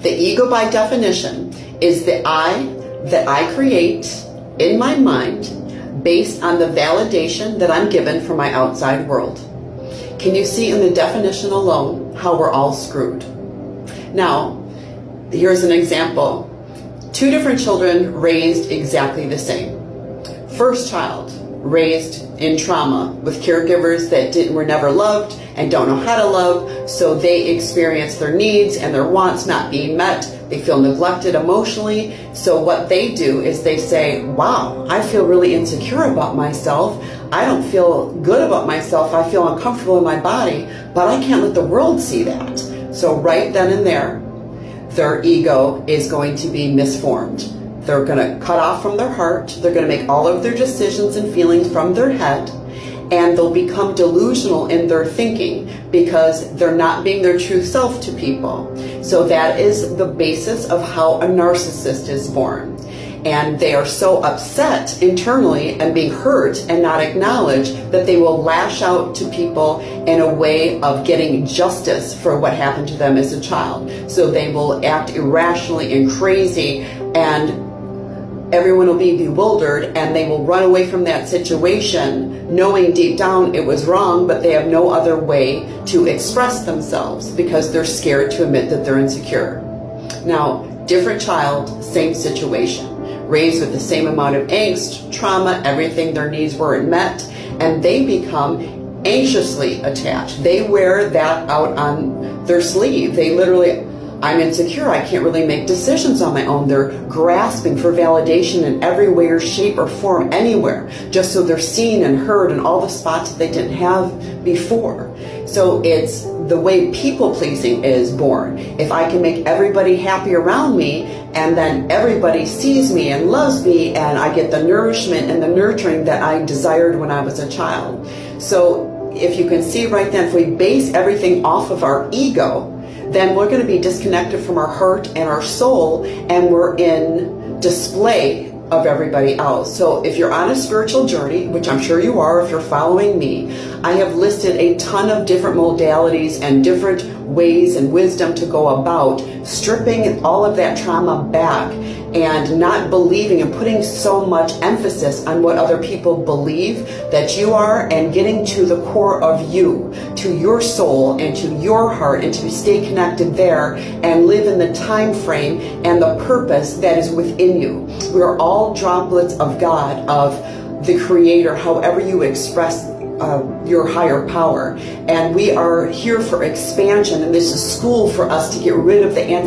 The ego, by definition, is the I that I create in my mind based on the validation that I'm given from my outside world. Can you see in the definition alone how we're all screwed? Now, here's an example. Two different children raised exactly the same. First child raised in trauma with caregivers that were never loved and don't know how to love, so they experience their needs and their wants not being met. They feel neglected emotionally. So what they do is they say, wow, I feel really insecure about myself. I don't feel good about myself. I feel uncomfortable in my body, but I can't let the world see that. So right then and there, their ego is going to be misformed. They're going to cut off from their heart. They're going to make all of their decisions and feelings from their head, and they'll become delusional in their thinking because they're not being their true self to people. So that is the basis of how a narcissist is born. And they are so upset internally and being hurt and not acknowledged that they will lash out to people in a way of getting justice for what happened to them as a child. So they will act irrationally and crazy, and everyone will be bewildered, and they will run away from that situation knowing deep down it was wrong, but they have no other way to express themselves because they're scared to admit that they're insecure. Now, different child, same situation. Raised with the same amount of angst, trauma, everything, their needs weren't met, and they become anxiously attached. They wear that out on their sleeve. They literally, I'm insecure, I can't really make decisions on my own. They're grasping for validation in every way or shape or form, anywhere, just so they're seen and heard in all the spots that they didn't have before. So it's the way people pleasing is born. If I can make everybody happy around me, and then everybody sees me and loves me, and I get the nourishment and the nurturing that I desired when I was a child. So if you can see right then, if we base everything off of our ego, then we're going to be disconnected from our heart and our soul, and we're in display of everybody else. So if you're on a spiritual journey, which I'm sure you are if you're following me, I have listed a ton of different modalities and different ways and wisdom to go about stripping all of that trauma back and not believing and putting so much emphasis on what other people believe that you are, and getting to the core of you, to your soul and to your heart, and to stay connected there and live in the time frame and the purpose that is within you. We are all droplets of God, of the Creator, however you express your higher power, and we are here for expansion, and this is school for us to get rid of the